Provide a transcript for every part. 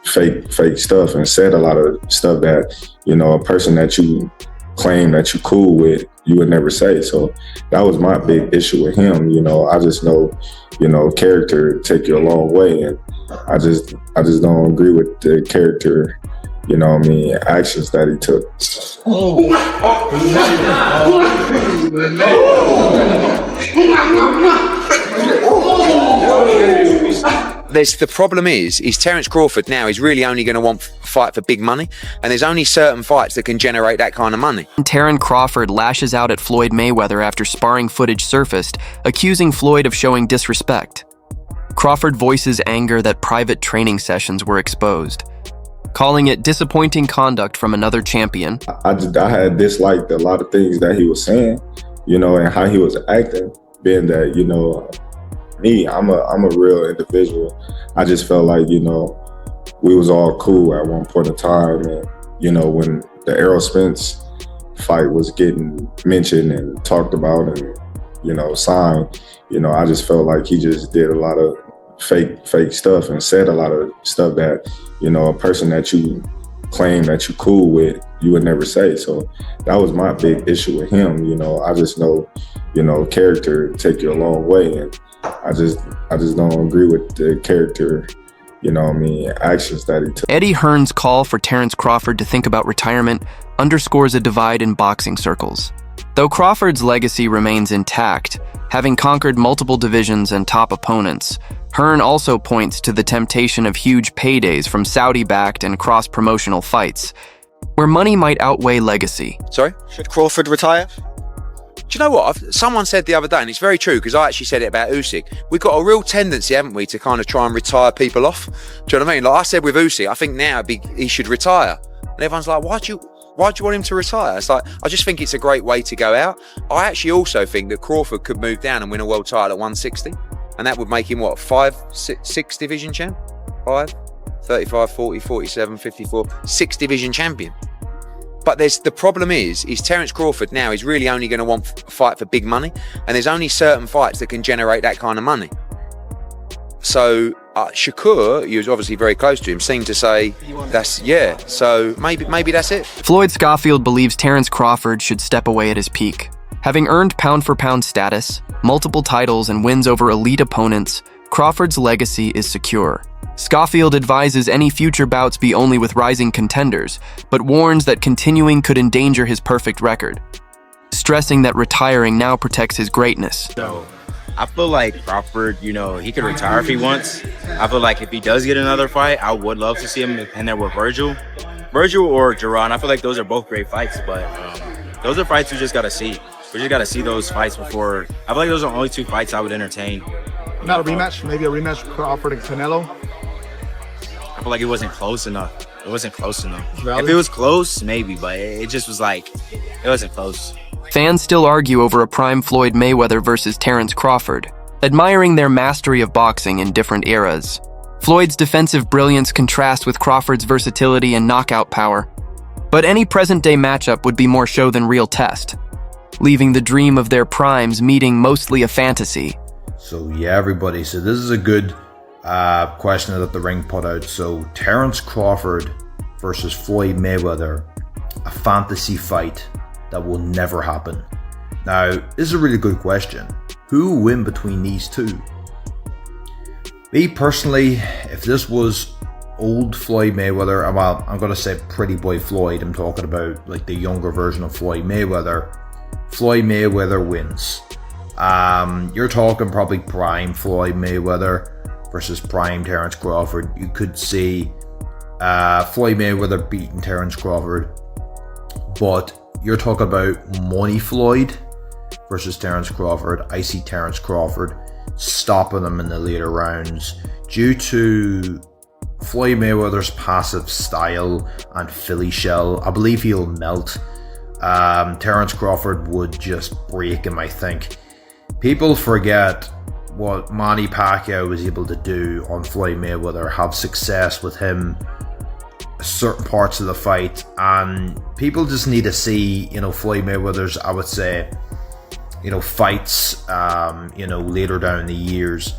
fake stuff and said a lot of stuff that, you know, a person that you claim that you cool with, you would never say. So that was my big issue with him. You know, I just know, you know, character take you a long way, and I just don't agree with the character, you know what I mean, actions that he took. The problem is Terence Crawford now is really only going to want to fight for big money, and there's only certain fights that can generate that kind of money. Terence Crawford lashes out at Floyd Mayweather after sparring footage surfaced, accusing Floyd of showing disrespect. Crawford voices anger that private training sessions were exposed, calling it disappointing conduct from another champion. I had disliked a lot of things that he was saying, you know, and how he was acting, being that, you know, me, I'm a real individual. I just felt like, you know, we was all cool at one point in time, and, you know, when the Errol Spence fight was getting mentioned and talked about and, you know, signed, you know, I just felt like he just did a lot of fake stuff and said a lot of stuff that, you know, a person that you claim that you cool with, you would never say. So that was my big issue with him. You know, I just know, you know, character take you a long way, and I just don't agree with the character, you know what I mean, actions that he took. Eddie Hearn's call for Terence Crawford to think about retirement underscores a divide in boxing circles. Though Crawford's legacy remains intact, having conquered multiple divisions and top opponents, Hearn also points to the temptation of huge paydays from Saudi-backed and cross-promotional fights, where money might outweigh legacy. Sorry? Should Crawford retire? Do you know what? Someone said the other day, and it's very true, because I actually said it about Usyk. We've got a real tendency, haven't we, to kind of try and retire people off. Do you know what I mean? Like I said with Usyk, I think now he should retire. And everyone's like, why do you want him to retire? It's like, I just think it's a great way to go out. I actually also think that Crawford could move down and win a world title at 160. And that would make him, what, 6 division champ? 5, 35, 40, 47, 54, 6 division champion. But the problem is Terence Crawford now is really only going to want to fight for big money, and there's only certain fights that can generate that kind of money. So Shakur, he was obviously very close to him, seemed to say so maybe that's it. Floyd Schofield believes Terence Crawford should step away at his peak. Having earned pound-for-pound status, multiple titles, and wins over elite opponents, Crawford's legacy is secure. Schofield advises any future bouts be only with rising contenders, but warns that continuing could endanger his perfect record, stressing that retiring now protects his greatness. So, I feel like Crawford, you know, he could retire if he wants. I feel like if he does get another fight, I would love to see him in there with Virgil or Duran. I feel like those are both great fights, but those are fights we just got to see. We just got to see those fights before. I feel like those are the only 2 fights I would entertain. Not a rematch, maybe a rematch with Crawford and Canelo. I feel like it wasn't close enough. Valid. If it was close, maybe, but it just was like, it wasn't close. Fans still argue over a prime Floyd Mayweather versus Terence Crawford, admiring their mastery of boxing in different eras. Floyd's defensive brilliance contrasts with Crawford's versatility and knockout power. But any present-day matchup would be more show than real test, leaving the dream of their primes meeting mostly a fantasy. So yeah, everybody, so this is a good question that the ring put out. So Terence Crawford versus Floyd Mayweather, a fantasy fight that will never happen. Now, this is a really good question. Who will win between these two? Me personally, if this was old Floyd Mayweather, well, I'm going to say pretty boy Floyd, I'm talking about like the younger version of Floyd Mayweather wins. You're talking probably prime Floyd Mayweather versus prime Terence Crawford. You could see Floyd Mayweather beating Terence Crawford, but you're talking about money Floyd versus Terence Crawford. I see Terence Crawford stopping him in the later rounds due to Floyd Mayweather's passive style and Philly shell. I believe he'll melt. Terence Crawford would just break him, I think. People forget what Manny Pacquiao was able to do on Floyd Mayweather, have success with him certain parts of the fight, and people just need to see, you know, Floyd Mayweather's, I would say, you know, fights, you know, later down the years.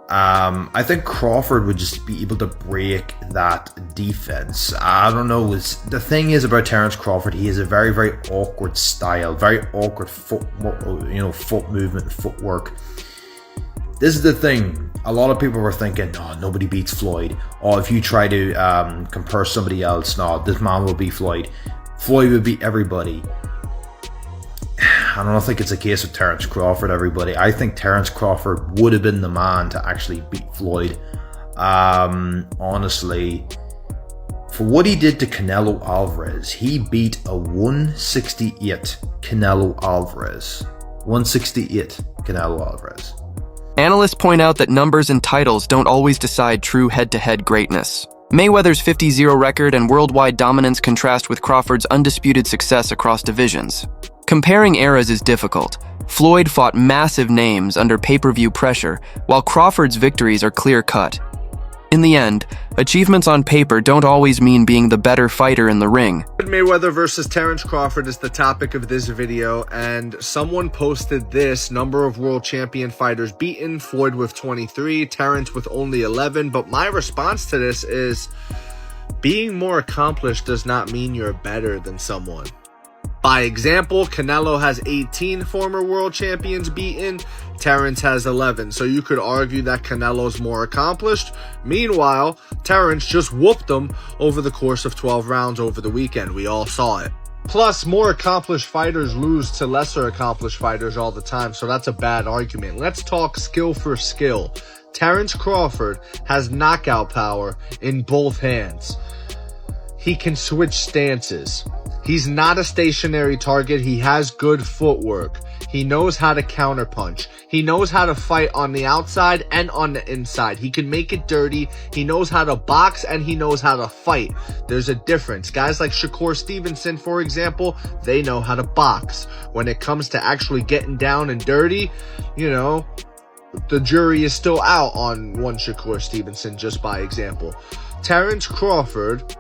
I think Crawford would just be able to break that defense. I don't know. The thing is about Terence Crawford, he has a very, very awkward style, very awkward foot movement, footwork. This is the thing. A lot of people were thinking, no, nobody beats Floyd. Or if you try to compare somebody else, no, this man will beat Floyd. Floyd would beat everybody. I don't think it's a case of Terence Crawford, everybody. I think Terence Crawford would have been the man to actually beat Floyd. Honestly, for what he did to Canelo Alvarez, he beat a 168 Canelo Alvarez. 168 Canelo Alvarez. Analysts point out that numbers and titles don't always decide true head-to-head greatness. Mayweather's 50-0 record and worldwide dominance contrast with Crawford's undisputed success across divisions. Comparing eras is difficult. Floyd fought massive names under pay-per-view pressure, while Crawford's victories are clear-cut. In the end, achievements on paper don't always mean being the better fighter in the ring. Mayweather versus Terence Crawford is the topic of this video, and someone posted this: number of world champion fighters beaten, Floyd with 23, Terence with only 11. But my response to this is, being more accomplished does not mean you're better than someone. By example, Canelo has 18 former world champions beaten, Terence has 11, so you could argue that Canelo's more accomplished. Meanwhile, Terence just whooped him over the course of 12 rounds over the weekend. We all saw it. Plus, more accomplished fighters lose to lesser accomplished fighters all the time, so that's a bad argument. Let's talk skill for skill. Terence Crawford has knockout power in both hands. He can switch stances. He's not a stationary target. He has good footwork. He knows how to counterpunch. He knows how to fight on the outside and on the inside. He can make it dirty. He knows how to box and he knows how to fight. There's a difference. Guys like Shakur Stevenson, for example, they know how to box. When it comes to actually getting down and dirty, you know, the jury is still out on one Shakur Stevenson, just by example. Terence Crawford,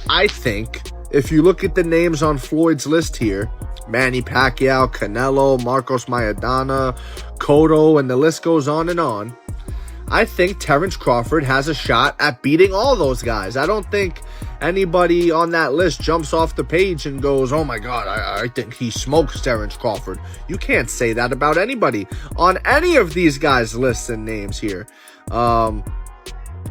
I think, if you look at the names on Floyd's list here, Manny Pacquiao, Canelo, Marcos Maidana, Cotto, and the list goes on and on, I think Terence Crawford has a shot at beating all those guys. I don't think anybody on that list jumps off the page and goes, oh my God, I think he smokes Terence Crawford. You can't say that about anybody on any of these guys' lists and names here.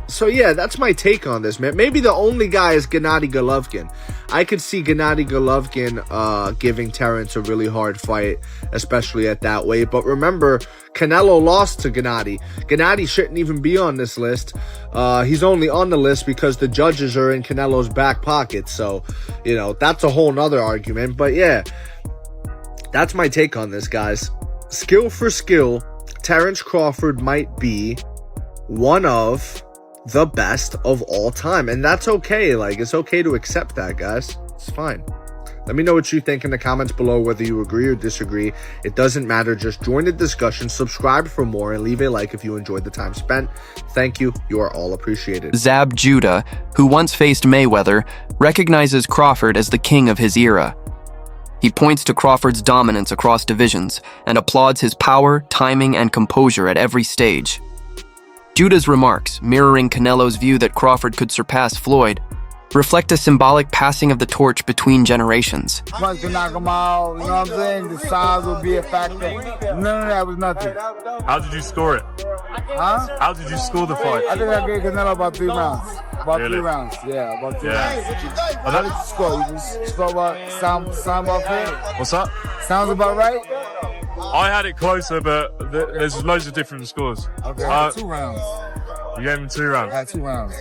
So yeah, that's my take on this, man. Maybe the only guy is Gennady Golovkin. I could see Gennady Golovkin giving Terence a really hard fight, especially at that weight. But remember, Canelo lost to Gennady. Gennady shouldn't even be on this list. He's only on the list because the judges are in Canelo's back pocket. So, you know, that's a whole nother argument. But yeah, that's my take on this, guys. Skill for skill, Terence Crawford might be one of the best of all time, and that's okay. Like, it's okay to accept that, guys. It's fine. Let me know what you think in the comments below, whether you agree or disagree. It doesn't matter. Just join the discussion, subscribe for more, and leave a like if you enjoyed the time spent. Thank you. You are all appreciated. Zab Judah, who once faced Mayweather, recognizes Crawford as the king of his era. He points to Crawford's dominance across divisions and applauds his power, timing, and composure at every stage. Judah's remarks, mirroring Canelo's view that Crawford could surpass Floyd, reflect a symbolic passing of the torch between generations. Once to knock him out, you know what I'm saying? The size would be a factor. None of that was nothing. How did you score it? Huh? How did you score the fight? I think I gave Canelo about 3 rounds. About Really? 3 rounds. Yeah, about 3 Yeah. rounds. How did you score? You just score about sound about fair? What's that? Sounds about right? I had it closer, but there's loads of different scores. Okay, I had 2 rounds. You gave him 2 rounds. I had 2 rounds.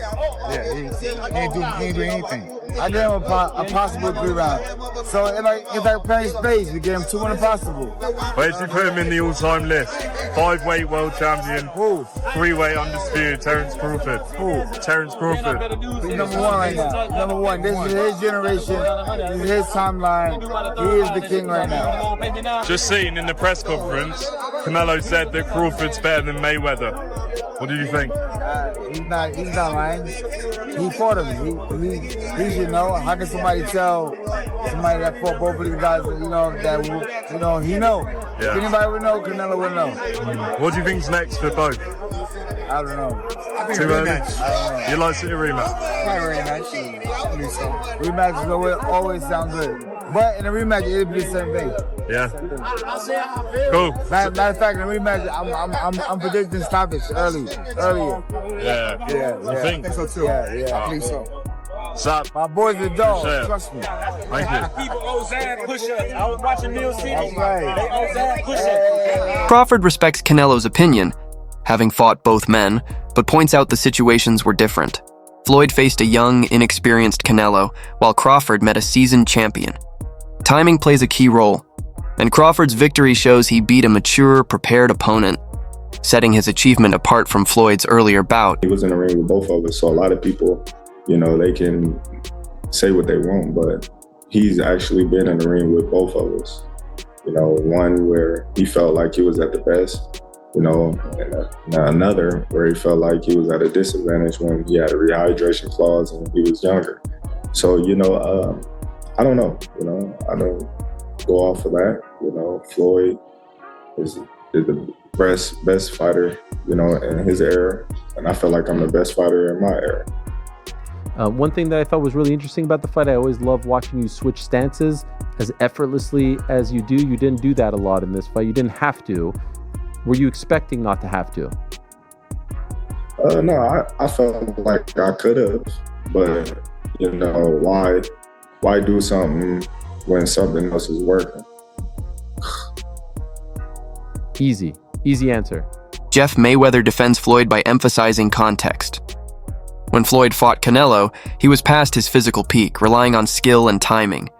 Yeah, he ain't do anything. I gave him a possible 3 rounds. So it's like playing spades. We gave him 2 impossible. Where did you put him in the all-time list? 5-weight world champion, Who? 3-weight undisputed, Terence Crawford. Who? Terence Crawford. He's number 1 right now. Number 1. This is his generation. This is his timeline. He is the king right now. Just seen in the press conference, Canelo said that Crawford's better than Mayweather. What did you think? He's not lying. He fought him. He should know. How can somebody tell somebody that fought both of these guys, that he know? Yeah. If anybody would know, Canelo would know. What do you think's next for both? I don't know. Too early? I don't know. You'd like to see a rematch? Rematch always sound good. But in a rematch, it'll be the same thing. Yeah. Cool. Matter of fact, in a rematch, I'm predicting stoppage earlier. Yeah. I think so too. Yeah. I think so. Sup? My boys are dogs. Trust me. Thank you. People Ozan push-ups. I was watching Neil City. That's right. They Ozan push-ups. Crawford respects Canelo's opinion, having fought both men, but points out the situations were different. Floyd faced a young, inexperienced Canelo, while Crawford met a seasoned champion. Timing plays a key role, and Crawford's victory shows he beat a mature, prepared opponent, setting his achievement apart from Floyd's earlier bout. He was in the ring with both of us, so a lot of people, they can say what they want, but he's actually been in the ring with both of us. One where he felt like he was at the best, and another where he felt like he was at a disadvantage when he had a rehydration clause and he was younger. So, I don't know, I don't go off of that. Floyd is the best fighter, in his era, and I feel like I'm the best fighter in my era. One thing that I thought was really interesting about the fight, I always love watching you switch stances as effortlessly as you do. You didn't do that a lot in this fight. You didn't have to. Were you expecting not to have to? No, I felt like I could have, but why do something when something else is working? Easy answer. Jeff Mayweather defends Floyd by emphasizing context. When Floyd fought Canelo, he was past his physical peak, relying on skill and timing.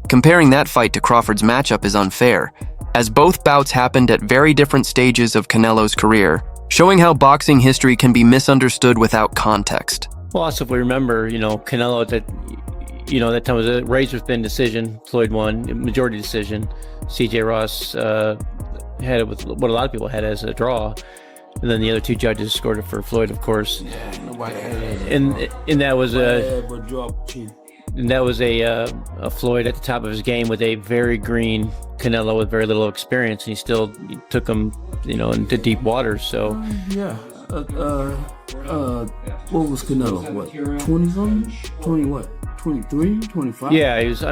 Comparing that fight to Crawford's matchup is unfair, as both bouts happened at very different stages of Canelo's career, showing how boxing history can be misunderstood without context. Well, also if we remember, Canelo that time was a razor-thin decision. Floyd won, majority decision. C.J. Ross had it with what a lot of people had as a draw. And then the other two judges scored it for Floyd, of course. Yeah, nobody had it. And that was a Floyd at the top of his game with a very green Canelo with very little experience, and he still took him, into deep waters. So yeah. What was Canelo? What, 20 something? 20 what? 23, 25? Yeah, he was.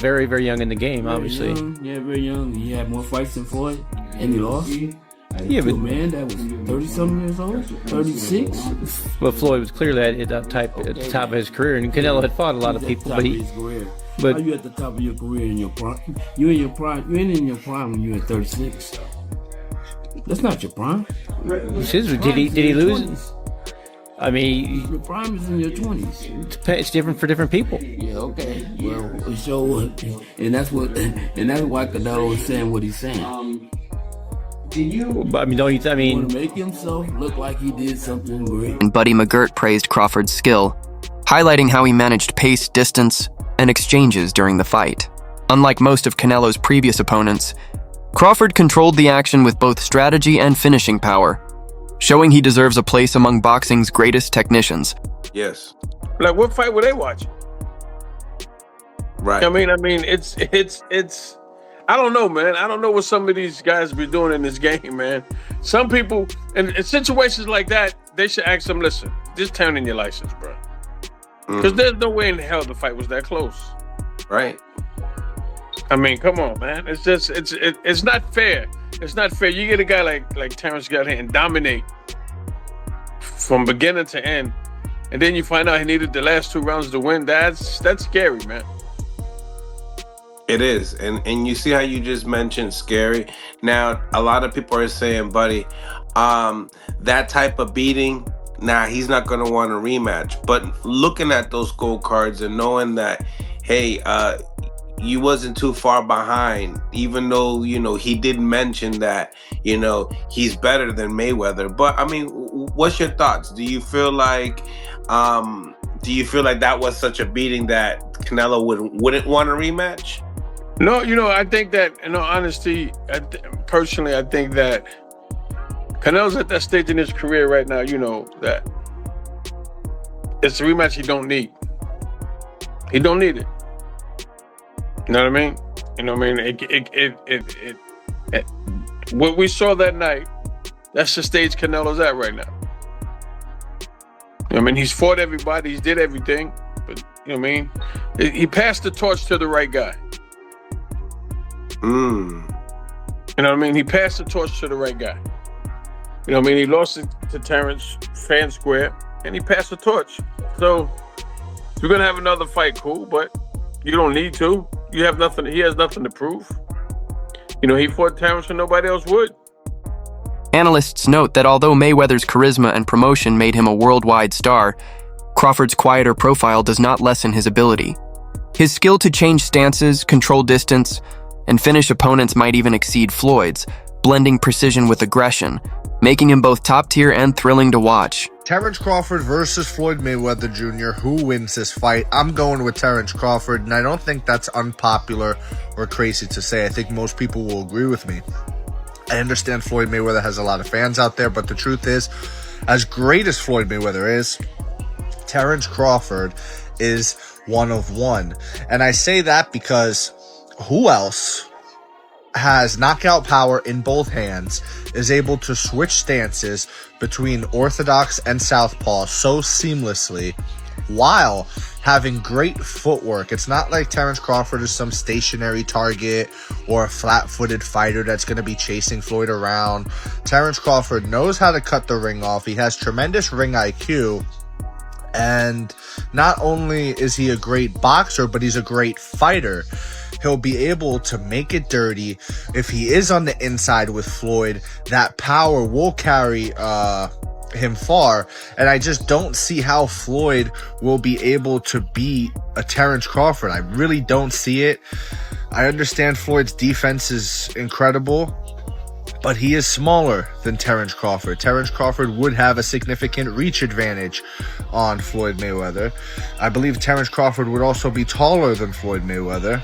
Very, very young in the game, Very obviously. Young. Yeah, very young. He had more fights than Floyd, and he lost. Yeah, but man, that was 30-something years old, 36. But Floyd was clearly at the top of his career, and Canelo had fought a lot of people. But how you at the top of your career in your prime? You in your prime? You ain't in your prime when you at 36. That's not your prime. Did he lose? I mean, your prime is in your 20s. It's different for different people. Yeah, okay. Well, and that's why Canelo is saying what he's saying. Want to make himself look like he did something great. And Buddy McGirt praised Crawford's skill, highlighting how he managed pace, distance, and exchanges during the fight. Unlike most of Canelo's previous opponents, Crawford controlled the action with both strategy and finishing power, showing he deserves a place among boxing's greatest technicians. Yes. Like, what fight were they watching? Right. I mean, it's. I don't know, man. I don't know what some of these guys be doing in this game, man. Some people, in situations like that, they should ask them, listen, just turn in your license, bro. Because there's no way in hell the fight was that close. Right. I mean, come on, man. It's just, it's not fair. It's not fair. You get a guy like Terence got here and dominate from beginning to end, and then you find out he needed the last 2 rounds to win. That's scary, man. It is, and you see how you just mentioned scary. Now, a lot of people are saying, buddy, that type of beating, he's not going to want a rematch. But looking at those scorecards and knowing that, hey, you wasn't too far behind, even though, he did mention that, he's better than Mayweather. But, I mean, what's your thoughts? Do you feel like that was such a beating that Canelo wouldn't want a rematch? No, I think that, in all honesty, personally, I think that Canelo's at that stage in his career right now, you know, that it's a rematch he don't need. He don't need it. You know what I mean? You know what I mean? What we saw that night, that's the stage Canelo's at right now. I mean, he's fought everybody, he's did everything, but you know what I mean? He passed the torch to the right guy. You know what I mean? He passed the torch to the right guy. You know what I mean? He lost it to Terence fair and square, and he passed the torch. So if you're gonna have another fight, cool, but you don't need to. You have nothing. He has nothing to prove. You know, he fought Terence when nobody else would. Analysts note that although Mayweather's charisma and promotion made him a worldwide star, Crawford's quieter profile does not lessen his ability. His skill to change stances, control distance, and finish opponents might even exceed Floyd's, blending precision with aggression, making him both top-tier and thrilling to watch. Terence Crawford versus Floyd Mayweather Jr. Who wins this fight? I'm going with Terence Crawford, and I don't think that's unpopular or crazy to say. I think most people will agree with me. I understand Floyd Mayweather has a lot of fans out there, but the truth is, as great as Floyd Mayweather is, Terence Crawford is one of one. And I say that because who else has knockout power in both hands, is able to switch stances between orthodox and southpaw so seamlessly while having great footwork? It's not like Terence Crawford is some stationary target or a flat-footed fighter that's going to be chasing Floyd around. Terence Crawford knows how to cut the ring off. He has tremendous ring IQ. And not only is he a great boxer, but he's a great fighter. He'll be able to make it dirty. If he is on the inside with Floyd, that power will carry him far. And I just don't see how Floyd will be able to beat a Terence Crawford. I really don't see it. I understand Floyd's defense is incredible, but he is smaller than Terence Crawford. Terence Crawford would have a significant reach advantage on Floyd Mayweather. I believe Terence Crawford would also be taller than Floyd Mayweather,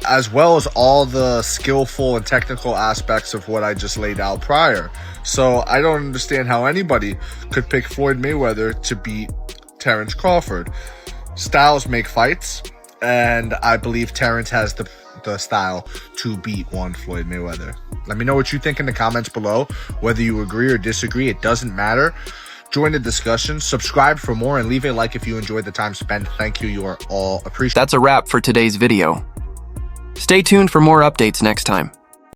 as well as all the skillful and technical aspects of what I just laid out prior. So I don't understand how anybody could pick Floyd Mayweather to beat Terence Crawford. Styles make fights, and I believe Terence has the style to beat one Floyd Mayweather. Let me know what you think in the comments below. Whether you agree or disagree, it doesn't matter. Join the discussion, subscribe for more, and leave a like if you enjoyed the time spent. Thank you. You are all appreciated. That's a wrap for today's video. Stay tuned for more updates next time.